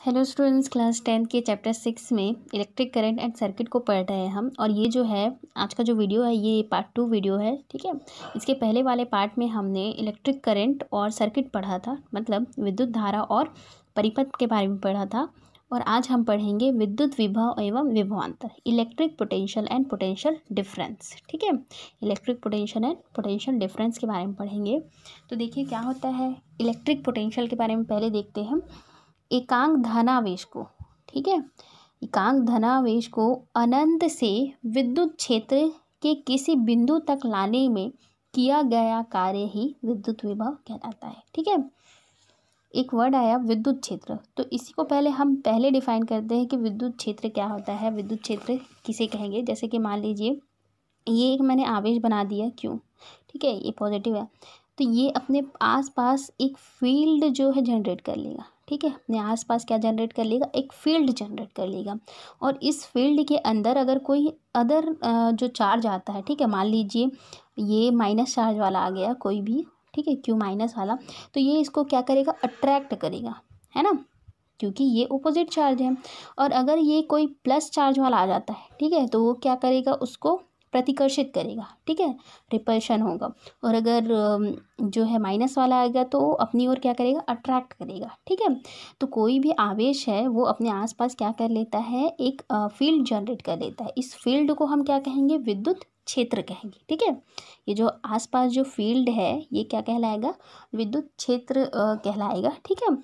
Hello students, class 10 के chapter 6 में electric current and circuit को पढ़ रहे हैं हम। और ये जो है आज का जो वीडियो है ये पार्ट 2 वीडियो है, ठीक है। इसके पहले वाले पार्ट में हमने इलेक्ट्रिक करंट और सर्किट पढ़ा था, मतलब विद्युत धारा और परिपथ के बारे में पढ़ा था। और आज हम पढ़ेंगे विद्युत विभव एवं विभवांतर, electric potential and potential difference, ठीक है। Electric potential and potential difference के बारे में पढ़ेंगे। तो देखिए क्या होता है इलेक्ट्रिक पोटेंशियल के बारे में पहले देखते हैं हम। एकांक धनावेश को, ठीक है, एकांक धनावेश को अनंत से विद्युत क्षेत्र के किसी बिंदु तक लाने में किया गया कार्य ही विद्युत विभव कहलाता है, ठीक है। एक वर्ड आया विद्युत क्षेत्र, तो इसी को हम पहले डिफाइन करते हैं कि विद्युत क्षेत्र क्या होता है, विद्युत क्षेत्र किसे कहेंगे। जैसे कि मान लीजिए ये एक मैंने आवेश बना दिया, क्यों, ठीक है, ये पॉजिटिव है, तो ये अपने आसपास एक फील्ड जो है जनरेट कर लेगा, ठीक है। अपने आसपास क्या जनरेट कर लेगा, एक फील्ड जनरेट कर लेगा। और इस फील्ड के अंदर अगर कोई अदर जो चार्ज आता है, ठीक है, मान लीजिए ये माइनस चार्ज वाला आ गया कोई भी, ठीक है, क्यू माइनस वाला, तो ये इसको क्या करेगा, अट्रैक्ट करेगा, है ना, क्योंकि ये ऑपोजिट चार्ज है। और अगर ये कोई प्लस चार्ज वाला आ जाता है, ठीक है, तो वो क्या करेगा, उसको प्रतिकर्षित करेगा, ठीक है, रिपल्शन होगा। और अगर जो है माइनस वाला आएगा तो अपनी ओर क्या करेगा, अट्रैक्ट करेगा, ठीक है। तो कोई भी आवेश है वो अपने आसपास क्या कर लेता है, एक फील्ड जनरेट कर लेता है। इस फील्ड को हम क्या कहेंगे, विद्युत क्षेत्र कहेंगे, ठीक है। ये जो आसपास जो फील्ड है ये क्या कहलाएगा, विद्युत क्षेत्र कहलाएगा, ठीक है।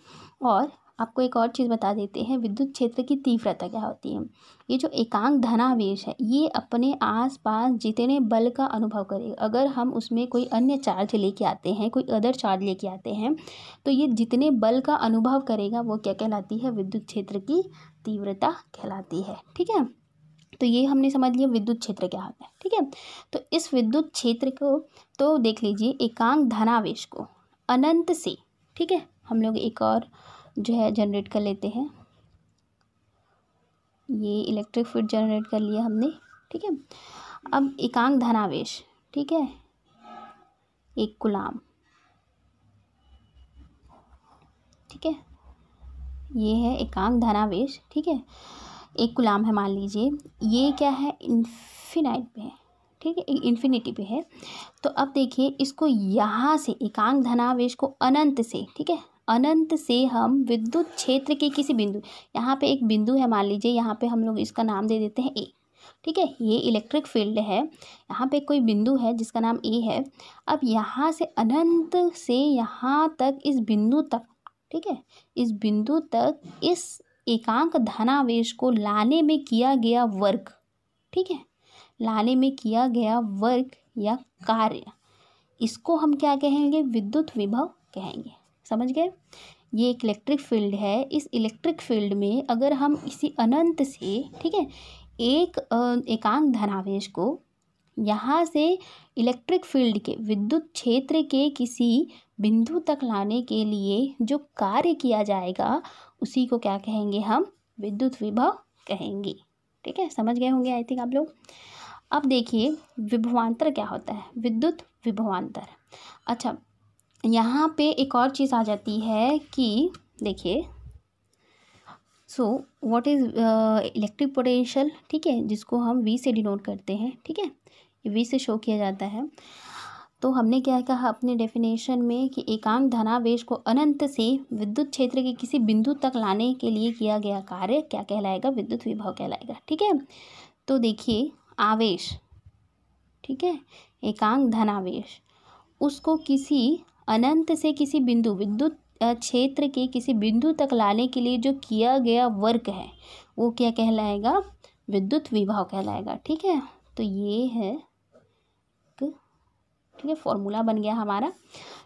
और आपको एक और चीज़ बता देते हैं, विद्युत क्षेत्र की तीव्रता क्या होती है। ये जो एकांक धनावेश है ये अपने आसपास जितने बल का अनुभव करेगा, अगर हम उसमें कोई अन्य चार्ज लेके आते हैं, कोई अदर चार्ज लेके आते हैं, तो ये जितने बल का अनुभव करेगा वो क्या कहलाती है, विद्युत क्षेत्र की तीव्रता कहलाती है, ठीक है। तो ये हमने समझ लिया विद्युत क्षेत्र क्या होता है, ठीक है। तो इस विद्युत क्षेत्र को तो देख लीजिए, एकांक धनावेश को अनंत से, ठीक है, हम लोग एक और जो है जनरेट कर लेते हैं। ये इलेक्ट्रिक फील्ड जनरेट कर लिया हमने, ठीक है। अब एकांक धनावेश, ठीक है, एक कूलाम, ठीक है, ये है एकांक धनावेश, ठीक है, एक कूलाम है मान लीजिए। ये क्या है, इन्फिनाइट पे है, ठीक है, इन्फिनिटी पे है। तो अब देखिए इसको यहाँ से एकांक धनावेश को अनंत से, ठीक है, अनंत से हम विद्युत क्षेत्र के किसी बिंदु, यहाँ पे एक बिंदु है मान लीजिए, यहाँ पे हम लोग इसका नाम दे देते हैं ए, ठीक है। ये इलेक्ट्रिक फील्ड है, यहाँ पे कोई बिंदु है जिसका नाम ए है। अब यहाँ से अनंत से यहाँ तक इस बिंदु तक, ठीक है, इस बिंदु तक इस एकांक धनावेश को लाने में किया गया वर्क, ठीक है, लाने में किया गया वर्क या कार्य, इसको हम क्या कहेंगे, विद्युत विभव कहेंगे। समझ गए। ये एक इलेक्ट्रिक फील्ड है, इस इलेक्ट्रिक फील्ड में अगर हम इसी अनंत से, ठीक है, एक एकांक धनावेश को यहाँ से इलेक्ट्रिक फील्ड के विद्युत क्षेत्र के किसी बिंदु तक लाने के लिए जो कार्य किया जाएगा उसी को क्या कहेंगे, हम विद्युत विभव कहेंगे, ठीक है। समझ गए होंगे आई थिंक आप लोग। अब देखिए विभवांतर क्या होता है, विद्युत विभवांतर। अच्छा, यहाँ पे एक और चीज़ आ जाती है कि देखिए, so what is electric potential, ठीक है, जिसको हम वी से डिनोट करते हैं, ठीक है, ये वी से शो किया जाता है। तो हमने क्या कहा अपने डेफिनेशन में कि एकांक धनावेश को अनंत से विद्युत क्षेत्र के किसी बिंदु तक लाने के लिए किया गया कार्य क्या कहलाएगा, विद्युत विभव कहलाएगा, ठीक है। तो देखिए आवेश, ठीक है, एकांक धनावेश, उसको किसी अनंत से किसी बिंदु, विद्युत क्षेत्र के किसी बिंदु तक लाने के लिए जो किया गया वर्क है वो क्या कहलाएगा, विद्युत विभव कहलाएगा, ठीक है। तो ये है, ठीक है, फॉर्मूला बन गया हमारा,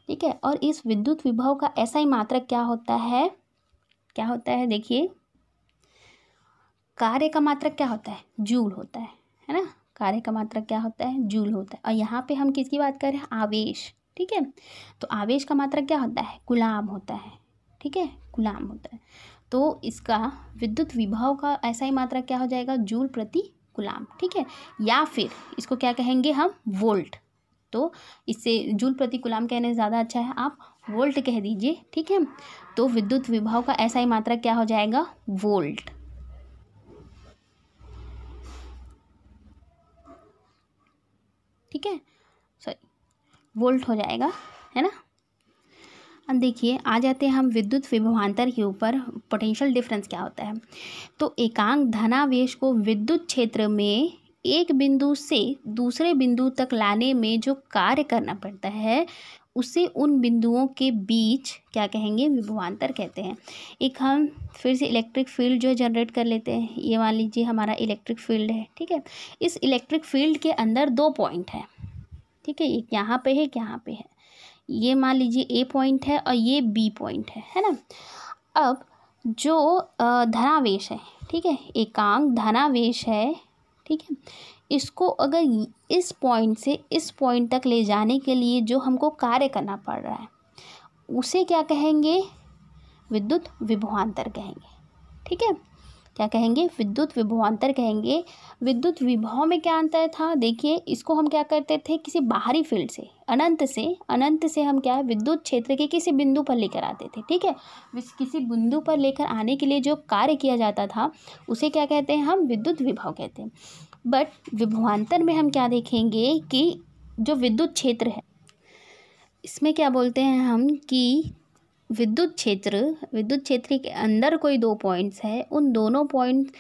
ठीक है। और इस विद्युत विभव का ऐसा ही मात्रक क्या होता है, क्या होता है, देखिए कार्य का मात्रक क्या होता है, जूल होता है ना, कार्य का मात्रक क्या होता है, जूल होता है। और यहाँ पे हम किसकी बात कर रहे हैं, आवेश, ठीक है। तो आवेश का मात्रक क्या होता है, कूलाम होता है, ठीक है, कूलाम होता है। तो इसका विद्युत विभव का ऐसा ही मात्रक क्या हो जाएगा, जूल प्रति कूलाम, ठीक है। या फिर इसको क्या कहेंगे हम, वोल्ट। तो इससे जूल प्रति कूलाम कहने से ज़्यादा अच्छा है आप वोल्ट कह दीजिए, ठीक है। तो विद्युत विभव का SI मात्रक क्या हो जाएगा, वोल्ट, ठीक है, सॉरी वोल्ट हो जाएगा, है ना। अब देखिए आ जाते हैं हम विद्युत विभवांतर के ऊपर, पोटेंशियल डिफरेंस क्या होता है। तो एकांक धनावेश को विद्युत क्षेत्र में एक बिंदु से दूसरे बिंदु तक लाने में जो कार्य करना पड़ता है उसे उन बिंदुओं के बीच क्या कहेंगे, विभवांतर कहते हैं। एक हम फिर से इलेक्ट्रिक फील्ड जो जनरेट कर लेते हैं, ये मान लीजिए हमारा इलेक्ट्रिक फील्ड है, ठीक है। इस इलेक्ट्रिक फील्ड के अंदर 2 पॉइंट है, ठीक है, एक यहाँ पे है, एक यहाँ पे है। ये मान लीजिए A पॉइंट है और ये B पॉइंट है ना। अब जो धनावेश है, ठीक है, एकांक धनावेश है, ठीक है, इसको अगर इस पॉइंट से इस पॉइंट तक ले जाने के लिए जो हमको कार्य करना पड़ रहा है उसे क्या कहेंगे, विद्युत विभवांतर कहेंगे, ठीक है। क्या कहेंगे, विद्युत विभवांतर कहेंगे। विद्युत विभव में क्या अंतर था, देखिए इसको हम क्या करते थे, किसी बाहरी फील्ड से अनंत से हम क्या विद्युत क्षेत्र के किसी बिंदु पर लेकर आते थे, ठीक है। किसी बिंदु पर लेकर आने के लिए जो कार्य किया जाता था उसे क्या कहते हैं, हम विद्युत विभव कहते हैं। बट विभवांतर में हम क्या देखेंगे कि जो विद्युत क्षेत्र है इसमें क्या बोलते हैं हम कि विद्युत क्षेत्र के अंदर कोई 2 पॉइंट्स है, उन दोनों पॉइंट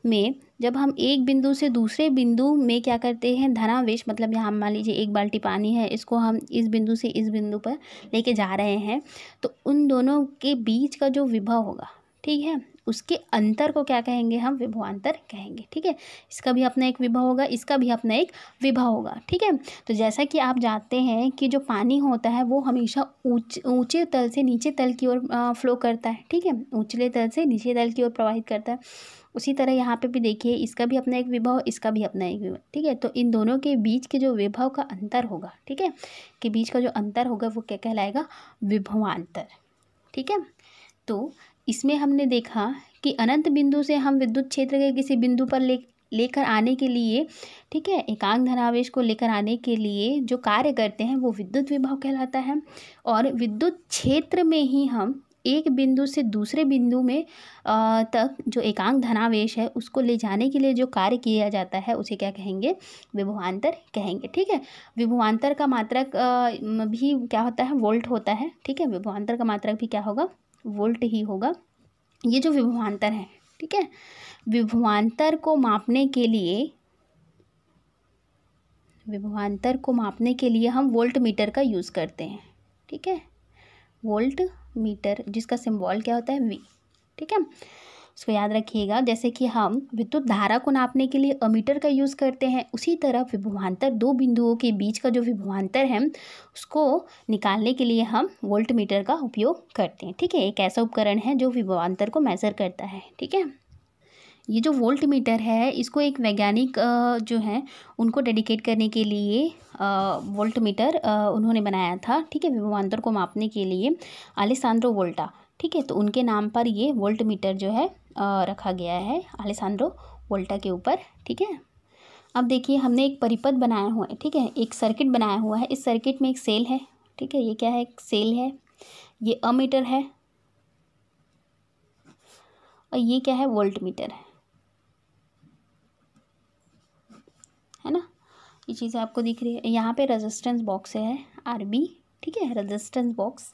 में जब हम एक बिंदु से दूसरे बिंदु में क्या करते हैं, धनावेश, मतलब यहाँ मान लीजिए 1 बाल्टी पानी है, इसको हम इस बिंदु से इस बिंदु पर लेके जा रहे हैं, तो उन दोनों के बीच का जो विभव होगा, ठीक है, उसके अंतर को क्या कहेंगे, हम विभवांतर कहेंगे, ठीक है। इसका भी अपना एक विभव होगा, इसका भी अपना एक विभव होगा, ठीक है। तो जैसा कि आप जानते हैं कि जो पानी होता है वो हमेशा ऊंचे तल से नीचे तल की ओर फ्लो करता है, ठीक है, ऊंचले तल से नीचे तल की ओर प्रवाहित करता है। उसी तरह यहाँ पे भी देखिए इसका भी अपना एक विभव, इसका भी अपना एक विभव, ठीक है। तो इन दोनों के बीच के जो विभव का अंतर होगा, ठीक है, के बीच का जो अंतर होगा वो क्या कहलाएगा, विभवांतर, ठीक है। तो इसमें हमने देखा कि अनंत बिंदु से हम विद्युत क्षेत्र के किसी बिंदु पर लेकर आने के लिए, ठीक है, एकांक धनावेश को लेकर आने के लिए जो कार्य करते हैं वो विद्युत विभव कहलाता है। और विद्युत क्षेत्र में ही हम एक बिंदु से दूसरे बिंदु में तक जो एकांक धनावेश है उसको ले जाने के लिए जो कार्य किया जाता है उसे क्या कहेंगे, विभवांतर कहेंगे, ठीक है। विभवांतर का मात्रक भी क्या होता है, वोल्ट होता है, ठीक है। विभवांतर का मात्रक भी क्या होगा, वोल्ट ही होगा। ये जो विभवांतर है, ठीक है, विभवांतर को मापने के लिए हम वोल्ट मीटर का यूज़ करते हैं, ठीक है। वोल्ट मीटर जिसका सिंबल क्या होता है, V, ठीक है, इसको याद रखिएगा। जैसे कि हम विद्युत धारा को नापने के लिए अमीटर का यूज़ करते हैं, उसी तरह विभवांतर 2 बिंदुओं के बीच का जो विभवांतर है उसको निकालने के लिए हम वोल्ट मीटर का उपयोग करते हैं, ठीक है। एक ऐसा उपकरण है जो विभवांतर को मेज़र करता है, ठीक है। ये जो वोल्ट मीटर है इसको एक वैज्ञानिक जो हैं उनको डेडिकेट करने के लिए वोल्ट मीटर उन्होंने बनाया था, ठीक है, विभवांतर को मापने के लिए, अलेसांद्रो वोल्टा, ठीक है। तो उनके नाम पर ये वोल्ट मीटर जो है रखा गया है, अलेसांद्रो वोल्टा के ऊपर, ठीक है। अब देखिए हमने एक परिपथ बनाया हुआ है, ठीक है, एक सर्किट बनाया हुआ है। इस सर्किट में एक सेल है, ठीक है, ये क्या है, एक सेल है, ये अमीटर है और ये क्या है, वोल्ट मीटर है ना। ये चीज़ें आपको दिख रही है। यहाँ पे रेजिस्टेंस बॉक्स है RB, ठीक है, रेजिस्टेंस बॉक्स।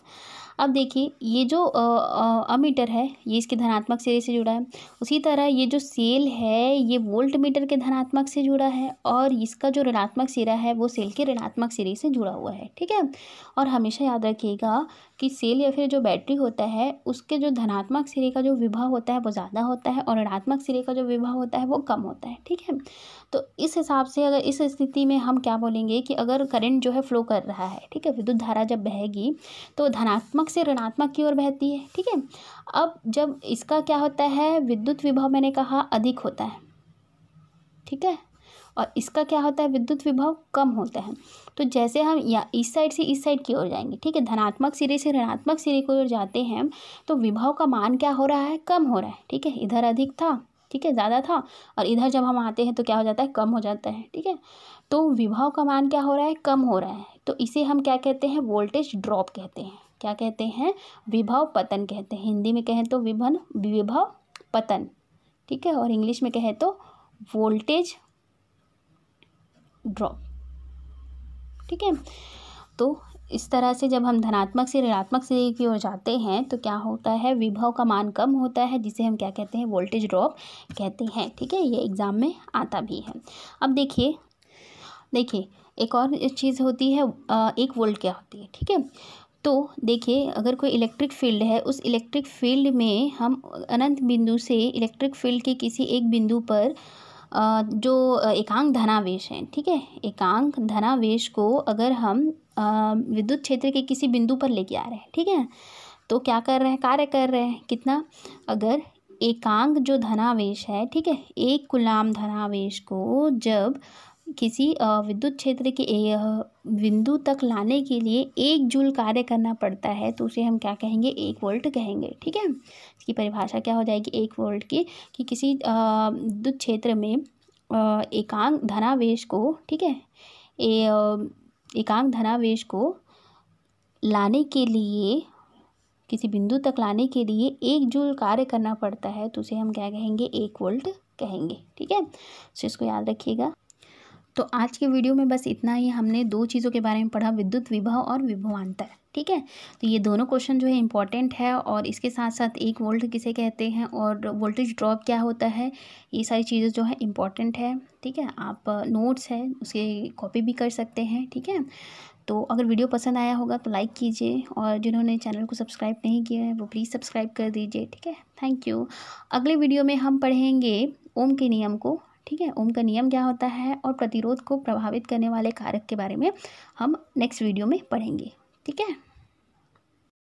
अब देखिए ये जो अमीटर है ये इसके धनात्मक सिरे से जुड़ा है, उसी तरह ये जो सेल है ये वोल्ट मीटर के धनात्मक से जुड़ा है और इसका जो ऋणात्मक सिरा है वो सेल के ऋणात्मक सिरे से जुड़ा हुआ है, ठीक है। और हमेशा याद रखिएगा कि सेल या फिर जो बैटरी होता है उसके जो धनात्मक सिरे का जो विभव होता है वो ज़्यादा होता है और ऋणात्मक सिरे का जो विभव होता है वो कम होता है, ठीक है। तो इस हिसाब से अगर इस स्थिति में हम क्या बोलेंगे कि अगर करंट जो है फ्लो कर रहा है, ठीक है, विद्युत धारा जब बहेगी तो धनात्मक से ऋणात्मक की ओर बहती है, ठीक है। अब जब इसका क्या होता है, विद्युत विभव मैंने कहा अधिक होता है, ठीक है, और इसका क्या होता है, विद्युत विभव कम होता है। तो जैसे हम या इस साइड से इस साइड की ओर जाएंगे, ठीक है, धनात्मक सिरे से ऋणात्मक सिरे की ओर जाते हैं तो विभव का मान क्या हो रहा है, कम हो रहा है, ठीक है। इधर अधिक था, ठीक है, ज़्यादा था, और इधर जब हम आते हैं तो क्या हो जाता है, कम हो जाता है, ठीक है। तो विभव का मान क्या हो रहा है, कम हो रहा है, तो इसे हम क्या कहते हैं, वोल्टेज ड्रॉप कहते हैं, क्या कहते हैं, विभव पतन कहते हैं। हिंदी में कहें तो विभव पतन, ठीक है, और इंग्लिश में कहें तो वोल्टेज ड्रॉप, ठीक है। तो इस तरह से जब हम धनात्मक से ऋणात्मक से की ओर जाते हैं तो क्या होता है, विभव का मान कम होता है, जिसे हम क्या कहते हैं, वोल्टेज ड्रॉप कहते हैं, ठीक है। ये एग्ज़ाम में आता भी है। अब देखिए एक और चीज़ होती है, 1 वोल्ट क्या होती है, ठीक है। तो देखिए अगर कोई इलेक्ट्रिक फील्ड है, उस इलेक्ट्रिक फील्ड में हम अनंत बिंदु से इलेक्ट्रिक फील्ड के किसी एक बिंदु पर जो एकांक धनावेश है, ठीक है, एकांक धनावेश को अगर हम विद्युत क्षेत्र के किसी बिंदु पर लेके आ रहे हैं, ठीक है, तो क्या कर रहे हैं, कार्य कर रहे हैं कितना, अगर एकांक जो धनावेश है, ठीक है, 1 कूलाम धनावेश को जब किसी विद्युत क्षेत्र के बिंदु तक लाने के लिए 1 जूल कार्य करना पड़ता है, तो उसे हम क्या कहेंगे, 1 वोल्ट कहेंगे, ठीक है। इसकी परिभाषा क्या हो जाएगी 1 वोल्ट की, कि किसी विद्युत क्षेत्र में एकांक धनावेश को, ठीक है, एकांक धनावेश को लाने के लिए, किसी बिंदु तक लाने के लिए 1 जूल कार्य करना पड़ता है, तो उसे हम क्या कहेंगे, 1 वोल्ट कहेंगे, ठीक है। तो इसको याद रखिएगा। तो आज के वीडियो में बस इतना ही, हमने 2 चीज़ों के बारे में पढ़ा, विद्युत विभव और विभवांतर, ठीक है। तो ये दोनों क्वेश्चन जो है इंपॉर्टेंट है, और इसके साथ साथ 1 वोल्ट किसे कहते हैं और वोल्टेज ड्रॉप क्या होता है, ये सारी चीज़ें जो है इंपॉर्टेंट है, ठीक है। आप नोट्स है उसके कॉपी भी कर सकते हैं, ठीक है। तो अगर वीडियो पसंद आया होगा तो लाइक कीजिए, और जिन्होंने चैनल को सब्सक्राइब नहीं किया है वो प्लीज़ सब्सक्राइब कर दीजिए, ठीक है। Thank you. अगले वीडियो में हम पढ़ेंगे ओम के नियम को, ठीक है, ओम का नियम क्या होता है और प्रतिरोध को प्रभावित करने वाले कारक के बारे में हम नेक्स्ट वीडियो में पढ़ेंगे, ठीक है।